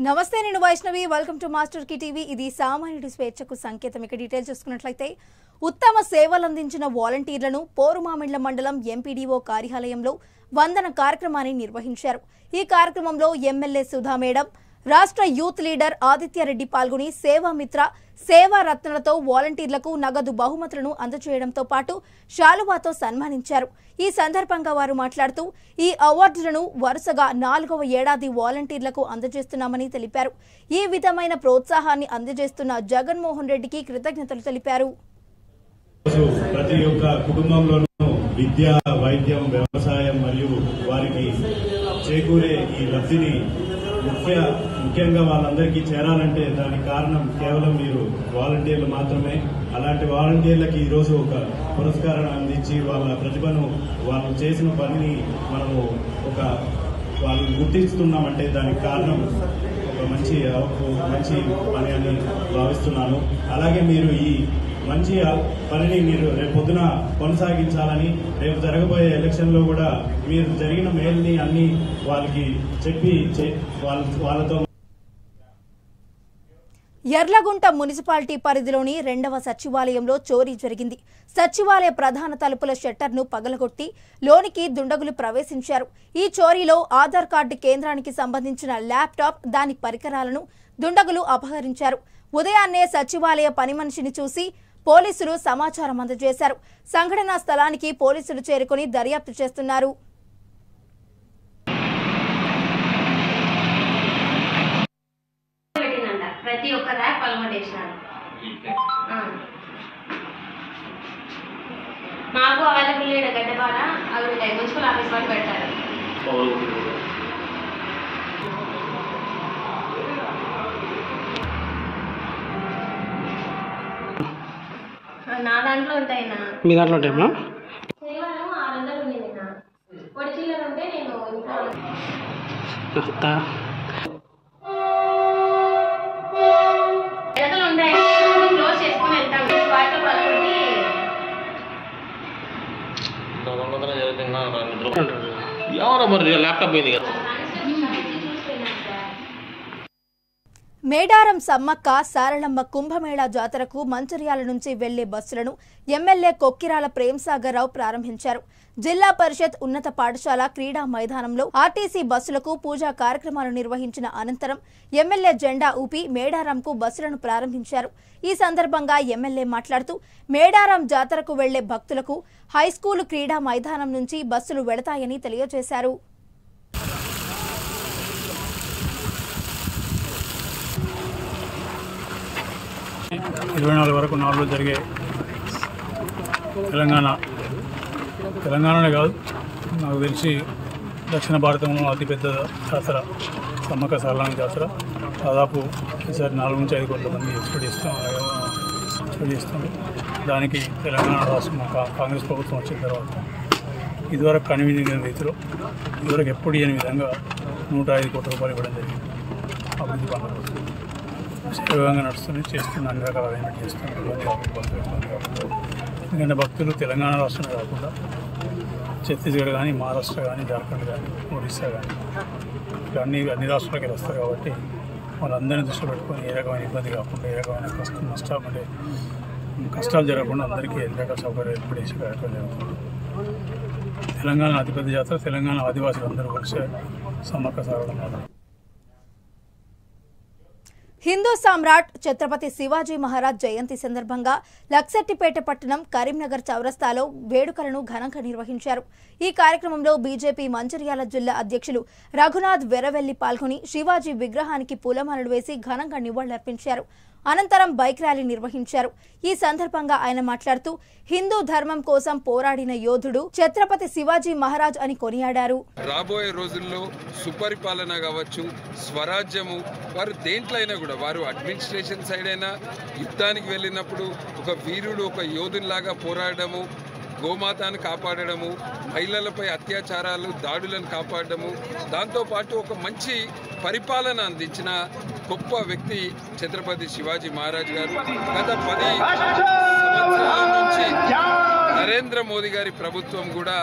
నమస్తే నేను Vaishnavi welcome to master కి టీవీ ఇది సామాన్యుడి స్వేచ్ఛకు సంకేతం ఇక డీటెయిల్స్ చూసుకున్నట్లయితే ఉత్తమ సేవలు అందించిన వాలంటీర్లను పోరుమామిండ్ల మండలం ఎంపీడీఓ కార్యాలయంలో వందన కార్యక్రమాన్ని నిర్వహించారు ఈ కార్యక్రమంలో ఎమ్మెల్యే సుధా మేడం రాష్ట్ర యూత్ లీడర్ ఆదిత్యరెడ్డి పాల్గొని సేవామిత్ర సేవా రత్నలతో వాలంటీర్లకు నగదు బహుమతులను అందజేయడంతో పాటు శాలువాతో సన్మానించారు ఈ సందర్భంగా వారు మాట్లాడుతూ ఈ అవార్డులను వరుసగా 4వ ఏడాది వాలంటీర్లకు అందజేస్తున్నామని తెలిపారు ఈ విధమైన ప్రోత్సాహాన్ని అందజేస్తున్న జగన్మోహన్ రెడ్డికి కృతజ్ఞతలు తెలిపారు ప్రతి ఒక్క కుటుంబంలోనూ విద్య వైద్యం వ్యవసాయం మరియు వారికి చేకూరే ఈ లబ్ధిని ముఖ్యంగా వాళ్ళందరికీ చేరాలంటే దానికి కారణం కేవలం మీరు వాలంటీర్లు మాత్రమే అలాంటి వాలంటీర్లకి ఈరోజు ఒక పురస్కారం అందించి వాళ్ళ ప్రతిభను వాళ్ళు చేసిన పనిని మనము వాళ్ళు గుర్తిస్తున్నామంటే దానికి కారణం ఒక మంచి పని అని భావిస్తున్నాను అలాగే మీరు ఈ మంచి పనిని మీరు రేపు పొద్దున కొనసాగించాలని రేపు జరగబోయే ఎలక్షన్ లో కూడా మీరు జరిగిన మేల్ని అన్ని వాళ్ళకి చెప్పి వాళ్ళతో యర్లగుంట మున్సిపాలిటీ పరిధిలోని 2వ సచివాలయంలో చోరీ జరిగింది సచివాలయ ప్రధాన తలుపుల షట్టర్ను పగలగొట్టి లోనికి దుండగులు ప్రవేశించారు ఈ చోరీలో ఆధార్ కార్డు కేంద్రానికి సంబంధించిన ల్యాప్టాప్ దాని పరికరాలను దుండగులు అపహరించారు ఉదయాన్నే సచివాలయ పని మనిషిని చూసి పోలీసులు సమాచారం అందజేశారు సంఘటనా స్థలానికి పోలీసులు చేరుకుని దర్యాప్తు చేస్తున్నారు ప్రతి ఒక్క ర్యాక్ పలమటేసినారు మాకు అవైలబుల్ లేడు గడ్డపాడ అవి ఉంటాయి మున్సిపల్ ఆఫీస్ వాళ్ళు పెడతారు నా దాంట్లో ఉంటాయి మీ దాంట్లో ఉంటాయమ్మా శనివారం 600 ఉంది నిన్న పొడి చిల్లర ఉంటే నేను ఇంట్లో ఎడతలు ఉంటాయి క్లోజ్ చేసుకుని వెళ్తాం వాటిలో పలుకుంటే ఎవరో మరి ల్యాప్టాప్ పోయింది కదా మేడారం సమ్మక్క సారళమ్మ కుంభమేళా జాతరకు మంచిర్యాల నుంచి వెళ్లే బస్సులను ఎమ్మెల్యే కొక్కిరాల ప్రేమ్సాగర్రావు ప్రారంభించారు జిల్లా పరిషత్ ఉన్నత పాఠశాల క్రీడా మైదానంలో ఆర్టీసీ బస్సులకు పూజా కార్యక్రమాలు నిర్వహించిన అనంతరం ఎమ్మెల్యే జెండా ఊపి మేడారంకు బస్సులను ప్రారంభించారు ఈ సందర్భంగా ఎమ్మెల్యే మాట్లాడుతూ మేడారం జాతరకు వెళ్లే భక్తులకు హైస్కూలు క్రీడా మైదానం నుంచి బస్సులు వెళతాయని తెలియజేశారు 24 వరకు 4 రోజులు జరిగే తెలంగాణనే కాదు నాకు తెలిసి దక్షిణ భారతంలో అతిపెద్ద జాతర సమ్మక్క సారళమ్మ జాతర దాదాపు ఈసారి 4 నుంచి 5 కోట్ల మంది ఎక్స్పెక్ట్ చేస్తాం దానికి తెలంగాణ రాష్ట్రం కాంగ్రెస్ ప్రభుత్వం వచ్చిన తర్వాత ఇదివరకు కనివిని రీతిలో ఇదివరకు ఎప్పుడు లేని విధంగా 105 కోట్ల రూపాయలు ఇవ్వడం జరిగింది అభివృద్ధి పనులు శరవేగంగా నడుస్తుంది చేస్తున్న అన్ని రకాల అరేంజ్మెంట్ చేస్తున్నారు ఎందుకంటే భక్తులు తెలంగాణ రాష్ట్రమే కాకుండా ఛత్తీస్గఢ్ కానీ మహారాష్ట్ర కానీ జార్ఖండ్ కానీ ఒడిస్సా కానీ ఇట్లా అన్ని రాష్ట్రాలకి వస్తారు కాబట్టి వాళ్ళందరినీ దృష్టిలో పెట్టుకొని ఏ రకమైన ఇబ్బంది కాకుండా ఏ రకమైన కష్టాలు జరగకుండా అందరికీ ఎన్ని రకాల సౌకర్యాలు ఏర్పాటు చేసే కార్యక్రమం జరుగుతుంది తెలంగాణ అతిపెద్ద జాతర తెలంగాణ ఆదివాసులు అందరూ కలిసే సమ్మక్క సారళమ్మ హిందూ సామ్రాట్ ఛత్రపతి శివాజీ మహారాజ్ జయంతి సందర్భంగా లక్సెట్టిపేట పట్టణం కరీంనగర్ చౌరస్తాలో వేడుకలను ఘనంగా నిర్వహించారు ఈ కార్యక్రమంలో బీజేపీ మంచిర్యాల జిల్లా అధ్యక్షులు రఘునాథ్ వెరవెల్లి పాల్గొని శివాజీ విగ్రహానికి పూలమాలలు వేసి ఘనంగా నివాళులర్పించారు అనంతరం బైక్ ర్యాలీ నిర్వహించారు ఈ సందర్భంగా ఆయన మాట్లాడుతూ హిందూ ధర్మం కోసం పోరాడిన యోధుడు ఛత్రపతి శివాజీ మహారాజ్ అని కొనియాడారు రాబోయే రోజుల్లో సుపరిపాలన కావచ్చు స్వరాజ్యము వారు దేంట్లో అయినా కూడా వారు అడ్మినిస్ట్రేషన్ సైడ్ అయినా యుద్ధానికి వెళ్ళినప్పుడు ఒక వీరుడు ఒక యోధునిలాగా పోరాడము గోమాతను కాపాడడము మహిళలపై అత్యాచారాలు దాడులను కాపాడడము దాంతోపాటు ఒక మంచి పరిపాలన అందించిన గొప్ప వ్యక్తి ఛత్రపతి శివాజీ మహారాజ్ గారు గత 10 సంవత్సరాల నుంచి నరేంద్ర మోదీ గారి ప్రభుత్వం కూడా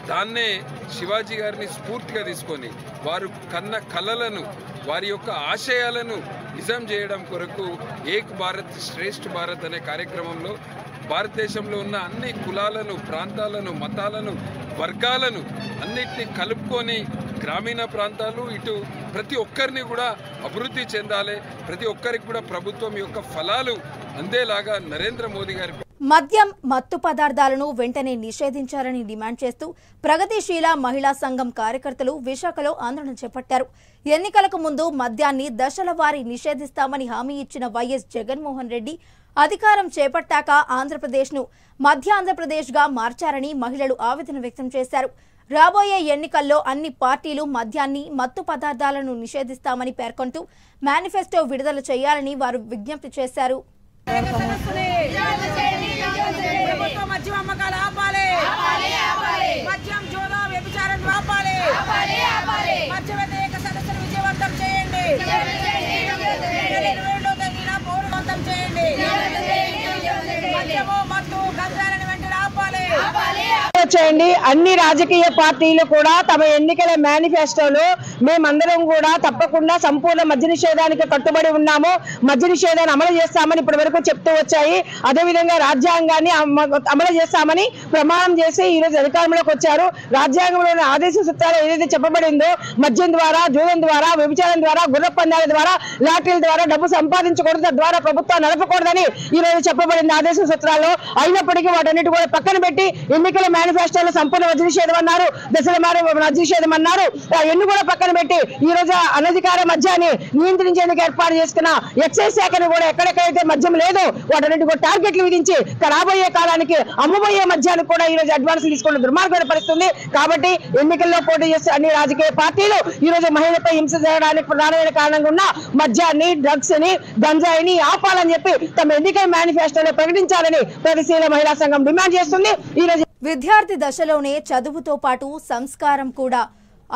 దాన్నే శివాజీ గారిని స్ఫూర్తిగా తీసుకొని వారు కన్న కలలను వారి యొక్క ఆశయాలను నిజం చేయడం కొరకు ఏక్ భారత్ శ్రేష్ఠ భారత్ అనే కార్యక్రమంలో భారతదేశంలో ఉన్న అన్ని కులాలను, ప్రాంతాలను, మతాలను, వర్గాలను అన్నిటినీ కలుపుకొని గ్రామీణ ప్రాంతాలు ఇటు ప్రతి ఒక్కరిని కూడా అభివృద్ధి చెందాలి, ప్రతి ఒక్కరికి కూడా ప్రభుత్వం యొక్క ఫలాలు అందేలాగా నరేంద్ర మోదీ గారి మద్యం, మత్తు పదార్థాలను వెంటనే నిషేధించాలని డిమాండ్ చేస్తూ ప్రగతిశీల మహిళా సంఘం కార్యకర్తలు విశాఖలో ఆందోళన చేపట్టారు. ఎన్నికలకు ముందు మద్యాన్ని దశల వారీ నిషేధిస్తామని హామీ ఇచ్చిన వైఎస్ జగన్మోహన్ రెడ్డి అధికారం చేపట్టాక ఆంధ్రప్రదేశ్ను మధ్య ఆంధ్రప్రదేశ్గా మార్చారని మహిళలు ఆవేదన వ్యక్తం చేశారు. రాబోయే ఎన్నికల్లో అన్ని పార్టీలు మద్యాన్ని, మత్తు పదార్థాలను నిషేధిస్తామని పేర్కొంటూ మేనిఫెస్టో విడుదల చేయాలని వారు విజ్ఞప్తి చేశారు. మద్యం అమ్మకాలు ఆపాలి, మద్యం జోదా వ్యభిచారం ఆపాలి, మద్య వ్యతిరేక సదస్సును విజయవంతం చేయండి, 22వ తేదీన పౌరవంతం చేయండి, మద్యము మత్తు గంజాలను వెంటనే ఆపాలి. చేయండి. అన్ని రాజకీయ పార్టీలు కూడా తమ ఎన్నికల మేనిఫెస్టోలో మేమందరం కూడా తప్పకుండా సంపూర్ణ మద్య నిషేధానికి కట్టుబడి ఉన్నాము, మద్య నిషేధాన్ని అమలు చేస్తామని ఇప్పటి వరకు చెప్తూ వచ్చాయి. అదేవిధంగా రాజ్యాంగాన్ని అమలు చేస్తామని ప్రమాణం చేసి ఈ రోజు అధికారంలోకి వచ్చారు. రాజ్యాంగంలోని ఆదేశ సూత్రాలు ఏదైతే చెప్పబడిందో మద్యం ద్వారా, జూదం ద్వారా, వ్యభిచారం ద్వారా, గుర్ర పందాల ద్వారా, లాటరీల ద్వారా డబ్బు సంపాదించకూడదు, తద్వారా ప్రభుత్వం నడపకూడదని ఈ రోజు చెప్పబడింది ఆదేశ సూత్రాల్లో. అయినప్పటికీ వాటన్నిటి కూడా పక్కన పెట్టి ఎన్నికల మేనిఫెస్టోలో సంపూర్ణ మద్య నిషేధం అన్నారు, దశల మేర మద్య నిషేధం అన్నారు. ఎన్ని కూడా పక్కన పెట్టి ఈ రోజు అనధికార మద్యాన్ని నియంత్రించేందుకు ఏర్పాటు చేసుకున్న ఎక్సైజ్ శాఖను కూడా ఎక్కడెక్కడైతే మద్యం లేదు వాటన్నిటి కూడా టార్గెట్లు విధించి రాబోయే కాలానికి అమ్మబోయే మద్యాన్ని కూడా ఈ రోజు అడ్వాన్స్ తీసుకున్న దుర్మార్గమైన పరిస్థితుంది. కాబట్టి ఎన్నికల్లో పోటీ చేసే అన్ని రాజకీయ పార్టీలు ఈ రోజు మహిళలపై హింస జరగడానికి ప్రధానమైన కారణంగా ఉన్న మద్యాన్ని, డ్రగ్స్ ని, గంజాయిని ఆపాలని చెప్పి తమ ఎన్నికల మేనిఫెస్టోలో ప్రకటించాలని ప్రగతిశీల మహిళా సంఘం డిమాండ్ చేస్తుంది. ఈ రోజు విద్యార్థి దశలోనే చదువుతో పాటు సంస్కారం కూడా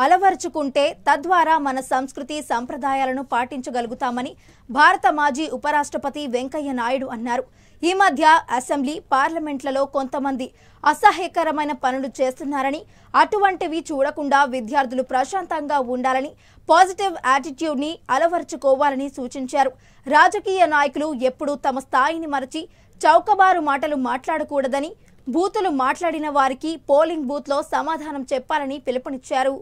అలవరుచుకుంటే తద్వారా మన సంస్కృతి సంప్రదాయాలను పాటించగలుగుతామని భారత మాజీ ఉపరాష్ట్రపతి వెంకయ్య నాయుడు అన్నారు. ఈ మధ్య అసెంబ్లీ, పార్లమెంట్లలో కొంతమంది అసహ్యకరమైన పనులు చేస్తున్నారని, అటువంటివి చూడకుండా విద్యార్థులు ప్రశాంతంగా ఉండాలని, పాజిటివ్ యాటిట్యూడ్ ని అలవరుచుకోవాలని సూచించారు. రాజకీయ నాయకులు ఎప్పుడూ తమ స్థాయిని మరచి చౌకబారు మాటలు మాట్లాడకూడదని, బూతులు మాట్లాడిన వారికి పోలింగ్ బూత్ లో సమాధానం చెప్పాలని పిలుపునిచ్చారు.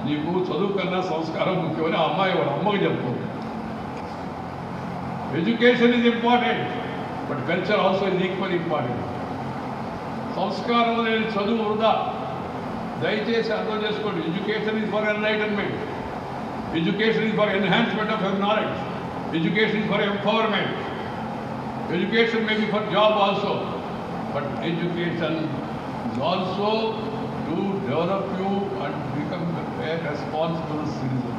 నీకు చదువు కన్నా సంస్కారం ముఖ్యమని ఆ అమ్మాయి వాళ్ళ అమ్మకి చెప్పు. Education is important, but culture also is equal important. సంస్కారం లేని చదువు వృధా. దయచేసి అర్థం చేసుకోండి. Education is for enlightenment, education is for enhancement of your knowledge, education is for empowerment, education may be for job also, but education is also to develop you and become a responsible citizen.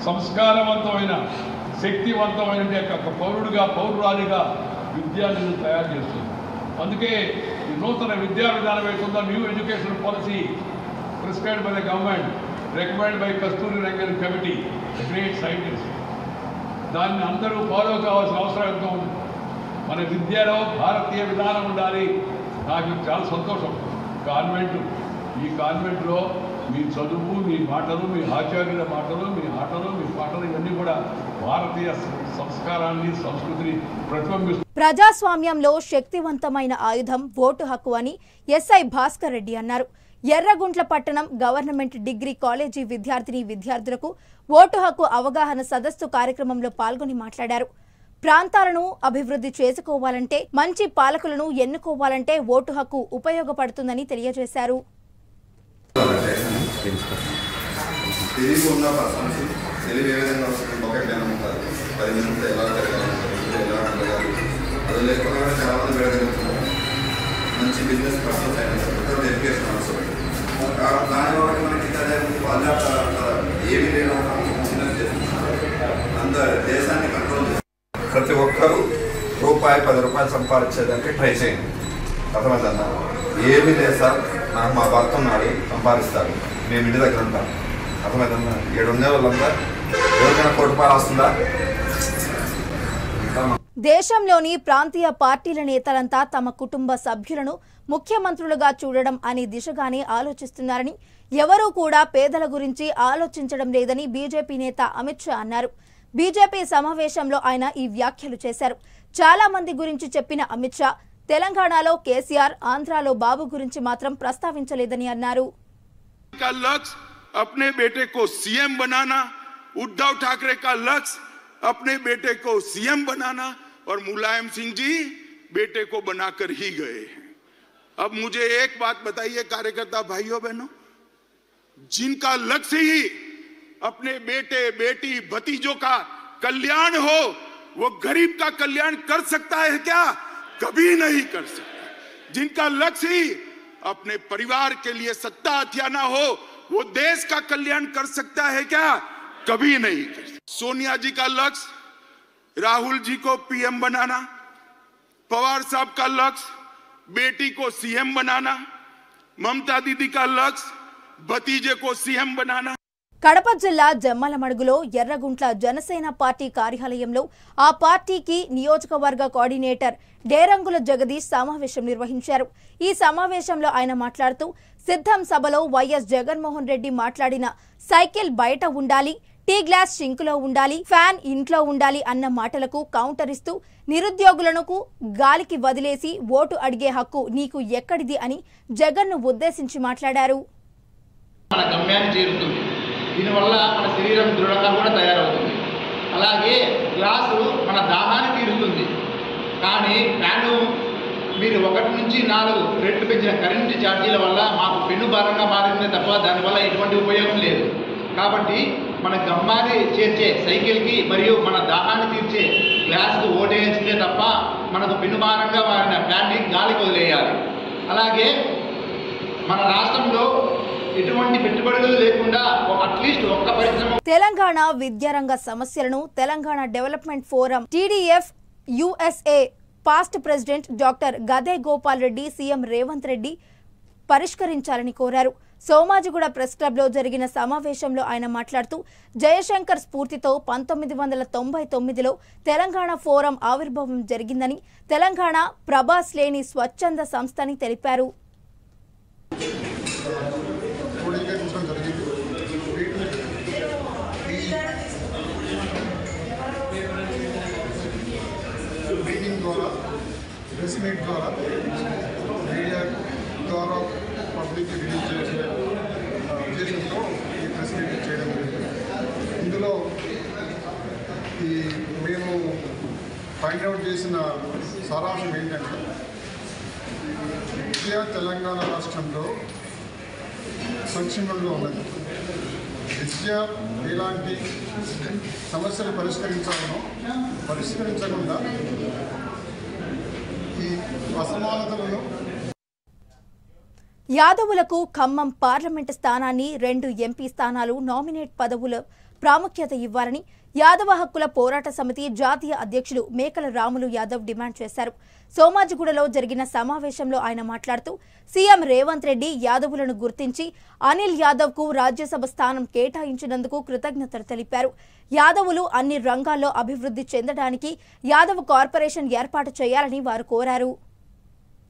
సంస్కారవంతమైన, శక్తివంతమైన పౌరుడిగా, పౌరురాలిగా విద్య నిన్ను తయారు చేస్తుంది. అందుకే ఈ నూతన విద్యా విధానం ఏతుందో new education policy prescribed by the government, recommend by Kasturirangan committee, great scientist, దాన్ని అందరూ ఫాలో కావాల్సిన అవసరం ఎంతో ఉంది. మన విద్యలో భారతీయ విధానం ఉండాలి. నాకు చాలా సంతోషం. ఈ కాన్వెంట్లో మీ చదువు, మీ మాటలు, మీ ఆచార్యుల మాటలు, మీ ఆటలు, మీ పాటలు ఇవన్నీ కూడా భారతీయ సంస్కారాన్ని, సంస్కృతిని ప్రతిబింబిస్తుంది. ప్రజాస్వామ్యంలో శక్తివంతమైన ఆయుధం ఓటు హక్కు అని ఎస్ఐ భాస్కర్ రెడ్డి అన్నారు. ఎర్రగుంట్ల పట్టణం గవర్నమెంట్ డిగ్రీ కాలేజీ విద్యార్థులకు ఓటు హక్కు అవగాహన సదస్సు కార్యక్రమంలో పాల్గొని మాట్లాడారు. ప్రాంతాలను అభివృద్ధి చేసుకోవాలంటే, మంచి పాలకులను ఎన్నుకోవాలంటే ఓటు హక్కు ఉపయోగపడుతుందని తెలియజేశారు. ప్రతి ఒక్కరూ రూపాయి 10 రూపాయలు సంపాదించేదానికి ట్రై చేయండి. అర్థమైందన్నా? ఏమీ లేదు సార్, నాకు మా భర్త ఉన్నాడు, సంపాదిస్తాడు, మేము ఇంటి దగ్గర ఉంటాం. అర్థమైందన్నా? 7 ఉండే వాళ్ళంతా ఎవరికైనా 1 కోటి రూపాయలు వస్తుందా? దేశంలోని ప్రాంతీయ పార్టీల నేతలంతా తమ కుటుంబ సభ్యులను ముఖ్యమంత్రులుగా చూడడం అనే దిశగానే ఆలోచిస్తున్నారని, ఎవరూ కూడా పేదల గురించి ఆలోచించడం లేదని బీజేపీ నేత అమిత్ షా అన్నారు. బీజేపీ సమావేశంలో ఆయన ఈ వ్యాఖ్యలు చేశారు. చాలా మంది గురించి చెప్పిన అమిత్ షా తెలంగాణలో కేసీఆర్, ఆంధ్రాలో బాబు గురించి మాత్రం ప్రస్తావించలేదని అన్నారు. अपने बेटे को सीएम बनाना, उद्धव ठाकरे का लक्ष्य अपने बेटे को सीएम बनाना, और मुलायम सिंह जी बेटे को बनाकर ही गए। अब मुझे एक बात बताइए कार्यकर्ता भाइयों बहनों, जिनका लक्ष्य ही अपने बेटे बेटी भतीजों का कल्याण हो, वो गरीब का कल्याण कर सकता है क्या? कभी नहीं कर सकता। जिनका लक्ष्य ही अपने परिवार के लिए सत्ता हथियाना हो, वो देश का कल्याण कर सकता है क्या? कभी नहीं कर सकता। सोनिया जी का लक्ष्य राहुल जी को पीएम बनाना, पवार साहब का लक्ष्य बेटी को सीएम बनाना, ममता दीदी का लक्ष्य भतीजे को सीएम बनाना। కడప జిల్లా జమ్మలమడుగులో ఎర్రగుంట్ల జనసేన పార్టీ కార్యాలయంలో ఆ పార్టీకి నియోజకవర్గ కోఆర్డినేటర్ డేరంగుల జగదీష్ సమావేశం నిర్వహించారు. ఈ సమావేశంలో ఆయన మాట్లాడుతూ సిద్ధం సభలో వైఎస్ జగన్మోహన్ రెడ్డి మాట్లాడిన సైకిల్ బయట ఉండాలి, టీ గ్లాస్ సింకులో ఉండాలి, ఫ్యాన్ ఇంట్లో ఉండాలి అన్న మాటలకు కౌంటర్ ఇస్తూ నిరుద్యోగులను గాలికి వదిలేసి ఓటు అడిగే హక్కు నీకు ఎక్కడిది అని జగన్ను ఉద్దేశించి మాట్లాడారు. దీనివల్ల మన శరీరం దృఢంగా కూడా తయారవుతుంది. అలాగే గ్లాసు మన దాహాన్ని తీరుతుంది. కానీ ఫ్యాను మీరు 1 నుంచి 4 రెట్లు పెంచిన కరెంటు ఛార్జీల వల్ల మాకు పెన్ను భారంగా మారిందే తప్ప దానివల్ల ఎటువంటి ఉపయోగం లేదు. కాబట్టి మన గమ్మాన్ని చేర్చే సైకిల్కి మరియు మన దాహాన్ని తీర్చే గ్లాస్కు ఓటేస్తే తప్ప మనకు పెన్ను భారంగా మారిన ఫ్యాన్ని గాలికి వదిలేయాలి. అలాగే మన రాష్ట్రంలో ఎటువంటి పెట్టుబడులు లేకుండా అట్లీస్ట్ ఒక్క పరిశ్రమ. తెలంగాణ విద్యారంగ సమస్యలను Telangana development forum TDF USA past president doctor గదే గోపాల్ రెడ్డి సీఎం రేవంత్ రెడ్డి పరిష్కరించాలని కోరారు. సోమాజిగూడ ప్రెస్ క్లబ్లో జరిగిన సమావేశంలో ఆయన మాట్లాడుతూ జయశంకర్ స్ఫూర్తితో 1999లో తెలంగాణ ఫోరం ఆవిర్భావం జరిగిందని, తెలంగాణ ప్రభాస్ లేని స్వచ్ఛంద సంస్థని తెలిపారు. ప్రెస్ మీట్ ద్వారా మీడియా ద్వారా పబ్లిక్ రిలీజ్ చేసే ఉద్దేశంతో ఈ ప్రెస్ మీట్ చేయడం జరిగింది. ఇందులో మేము ఫైండ్ అవుట్ చేసిన సారాంశం ఏంటంటే విద్యా తెలంగాణ రాష్ట్రంలో సంక్షేమంలో ఉన్నది. విద్య ఎలాంటి సమస్యలు పరిష్కరించకుండా ఈ అసమానతలను. యాదవులకు ఖమ్మం పార్లమెంటు స్థానాన్ని 2 ఎంపీ స్థానాలు నామినేట్ పదవుల ప్రాముఖ్యత ఇవ్వాలని యాదవ హక్కుల పోరాట సమితి జాతీయ అధ్యక్షుడు మేకల రాములు యాదవ్ డిమాండ్ చేశారు. సోమాజిగూడలో జరిగిన సమావేశంలో ఆయన మాట్లాడుతూ సీఎం రేవంత్ రెడ్డి యాదవులను గుర్తించి అనిల్ యాదవ్కు రాజ్యసభ స్థానం కేటాయించినందుకు కృతజ్ఞతలు తెలిపారు. యాదవులు అన్ని రంగాల్లో అభివృద్ధి చెందడానికి యాదవ్ కార్పొరేషన్ ఏర్పాటు చేయాలని వారు కోరారు.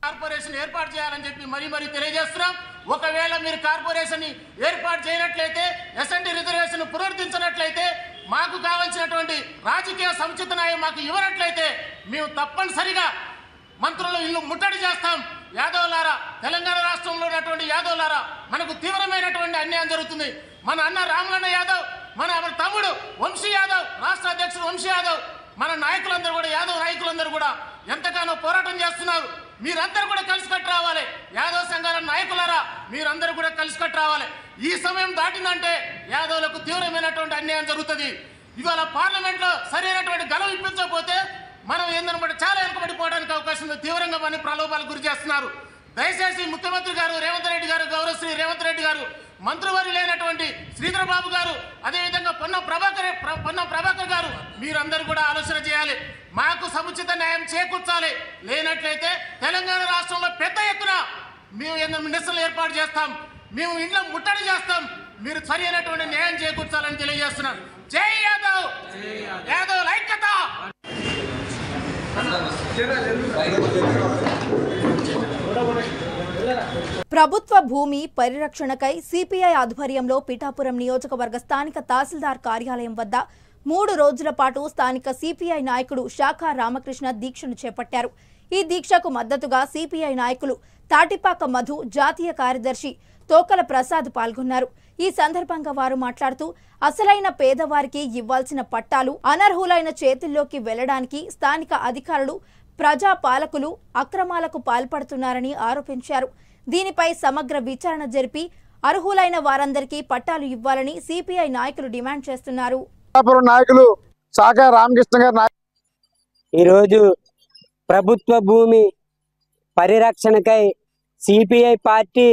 కార్పొరేషన్ ఏర్పాటు చేయాలని చెప్పి మరీ తెలియజేస్తున్నాం. ఒకవేళ మీరు కార్పొరేషన్ ఏర్పాటు చేయనట్లయితే, ఎస్ఎన్టీ రిజర్వేషన్ పునరుద్ధరించినట్లయితే, మాకు కావాల్సినటువంటి రాజకీయ సముచిత న్యాయం మాకు ఇవ్వనట్లయితే మేము తప్పనిసరిగా మంత్రులు ఇల్లు ముట్టడి చేస్తాం. యాదవులారా, తెలంగాణ రాష్ట్రంలో ఉన్నటువంటి యాదవులారా, మనకు తీవ్రమైనటువంటి అన్యాయం జరుగుతుంది. మన అన్న రామలన్న యాదవ్, మన తమ్ముడు వంశీ యాదవ్, రాష్ట్ర అధ్యక్షుడు వంశీ యాదవ్, మన నాయకులందరూ కూడా, యాదవ్ నాయకులందరూ కూడా ఎంతగానో పోరాటం చేస్తున్నారు. మీరందరూ కూడా కలిసికట్టు రావాలి. యాదవ్ సంఘాల నాయకులారా, మీరందరూ కూడా కలిసికట్టు రావాలి. ఈ సమయం దాటిందంటే యాదవులకు తీవ్రమైనటువంటి అన్యాయం జరుగుతుంది. ఇవాళ పార్లమెంట్లో సరైనటువంటి గలం ఇప్పించకపోతే మనం ఏందనమాట చాలా వెనుకబడిపోవడానికి అవకాశం ఉంది. తీవ్రంగా మన ప్రలోభాలకు గురి చేస్తున్నారు. దయచేసి ముఖ్యమంత్రి గారు రేవంత్ రెడ్డి గారు, గౌరవశ్రీ రేవంత్ రెడ్డి గారు, మంత్రివర్యులు లేనటువంటి శ్రీధర్ బాబు గారు, అదేవిధంగా పొన్నం ప్రభాకర్ గారు, మీరందరూ కూడా ఆలోచన చేయాలి. మాకు సముచిత న్యాయం చేకూర్చాలి. లేనట్లయితే తెలంగాణ రాష్ట్రంలో పెద్ద ఎత్తున మేము నిరసనలు ఏర్పాటు చేస్తాం. మేము ఇంట్లో ముట్టడి చేస్తాం. మీరు సరి అయినటువంటి న్యాయం చేకూర్చాలని తెలియజేస్తున్నాం. జై యాదవ్, యాదవ్ ఐక్యత. ప్రభుత్వ భూమి పరిరక్షణకై సిపిఐ ఆధ్వర్యంలో పిఠాపురం నియోజకవర్గ స్థానిక తహసీల్దార్ కార్యాలయం వద్ద 3 రోజుల పాటు స్థానిక సిపిఐ నాయకుడు శాఖా రామకృష్ణ దీక్షను చేపట్టారు. ఈ దీక్షకు మద్దతుగా సిపిఐ నాయకులు తాటిపాక మధు, జాతీయ కార్యదర్శి తోకల ప్రసాద్ పాల్గొన్నారు. ఈ సందర్భంగా వారు మాట్లాడుతూ అసలైన పేదవారికి ఇవ్వాల్సిన పట్టాలు అనర్హులైన చేతుల్లోకి వెళ్లడానికి స్థానిక అధికారులు, ప్రజా పాలకులు అక్రమాలకు పాల్పడుతున్నారని ఆరోపించారు. దీనిపై సమగ్ర విచారణ జరిపి అర్హులైన వారందరికీ పట్టాలు ఇవ్వాలని సిపిఐ నాయకులు డిమాండ్ చేస్తున్నారు. నాయకులు శాఖ రామకృష్ణ గారు ఈరోజు ప్రభుత్వ భూమి పరిరక్షణకై సిపిఐ పార్టీ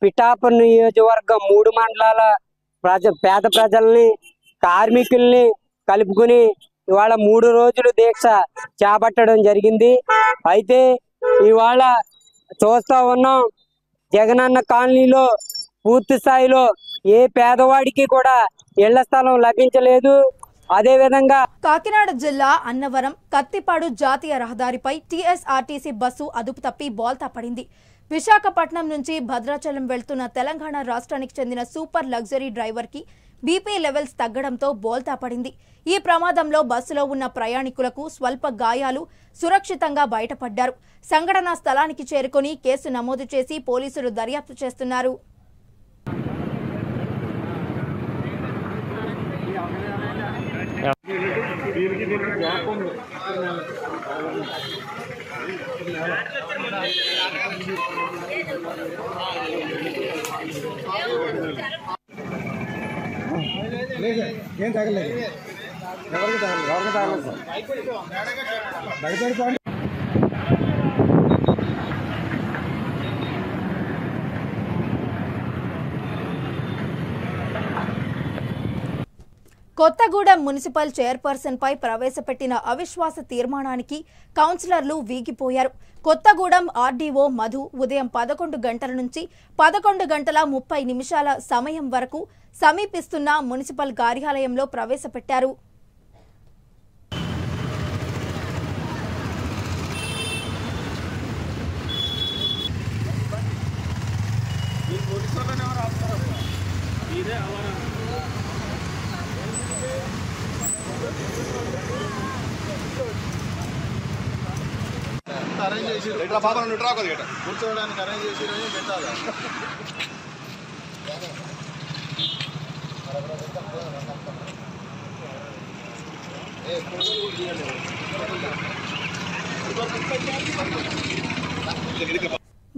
పిఠాపురం నియోజకవర్గం 3 మండలాల పేద ప్రజల్ని, కార్మికుల్ని కలుపుకుని ఇవాళ 3 రోజులు దీక్ష చేపట్టడం జరిగింది. అయితే ఇవాళ చూస్తా ఉన్నాం, జగనన్న కాలనీలో పూర్తి స్థాయిలో ఏ పేదవాడికి కూడా ఇళ్ల స్థలం లభించలేదు. అదేవిధంగా కాకినాడ జిల్లా అన్నవరం కత్తిపాడు జాతీయ రహదారిపై టీఎస్ఆర్టీసీ బస్సు అదుపు తప్పి బోల్తా పడింది. విశాఖపట్నం నుంచి భద్రాచలం వెళ్తున్న తెలంగాణ రాష్ట్రానికి చెందిన సూపర్ లగ్జరీ డ్రైవర్ కి బీపీ లెవెల్స్ తగ్గడంతో బోల్తా పడింది. ఈ ప్రమాదంలో బస్సులో ఉన్న ప్రయాణికులకు స్వల్ప గాయాలు, సురక్షితంగా బయటపడ్డారు. సంఘటనా స్థలానికి చేరుకుని కేసు నమోదు చేసి పోలీసులు దర్యాప్తు చేస్తున్నారు. ఏం తగలేదు, ఎవరికి తగలేదు దయచేసి కొత్తగూడెం మున్సిపల్ చైర్పర్సన్ పై ప్రవేశపెట్టిన అవిశ్వాస తీర్మానానికి కౌన్సిలర్లు వీగిపోయారు. కొత్తగూడెం ఆర్డీఓ మధు ఉదయం 11 గంటల నుంచి 11:30 సమయం వరకు సమీపిస్తున్న మున్సిపల్ కార్యాలయంలో ప్రవేశపెట్టారు. అరేంజ్ చేసి ఇట్లా బాబా నువ్వు రాకూడదు ఇట్లా కూర్చోవడానికి అరేంజ్ చేసి పెట్టాలి.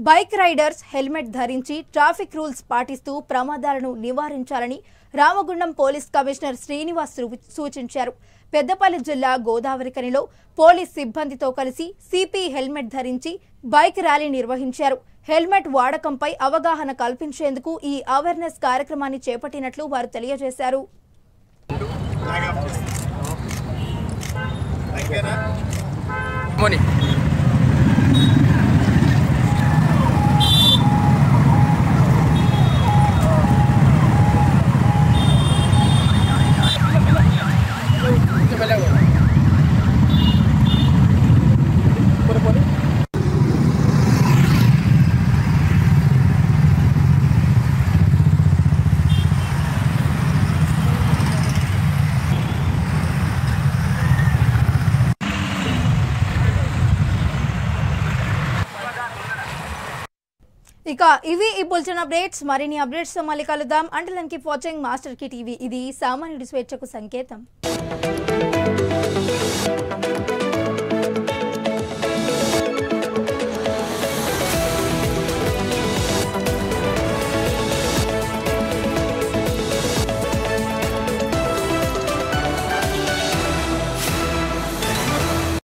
బైక్ రైడర్స్ హెల్మెట్ ధరించి ట్రాఫిక్ రూల్స్ పాటిస్తూ ప్రమాదాలను నివారించాలని రామగుండం పోలీస్ కమిషనర్ శ్రీనివాస్ సూచించారు. పెద్దపల్లి జిల్లా గోదావరిఖనిలో పోలీస్ సిబ్బందితో కలిసి సిపి హెల్మెట్ ధరించి బైక్ ర్యాలీ నిర్వహించారు. హెల్మెట్ వాడకంపై అవగాహన కల్పించేందుకు ఈ అవేర్నెస్ కార్యక్రమాన్ని చేపట్టినట్లు వారు తెలియజేశారు. ఇక ఇవి ఈ బులెటిన్ అప్డేట్స్. మరిన్ని అప్డేట్స్ తో మళ్ళీ కలుద్దాం. Until then keep watching master కి టీవీ. ఇది సామాన్యుడి స్వేచ్ఛకు సంకేతం.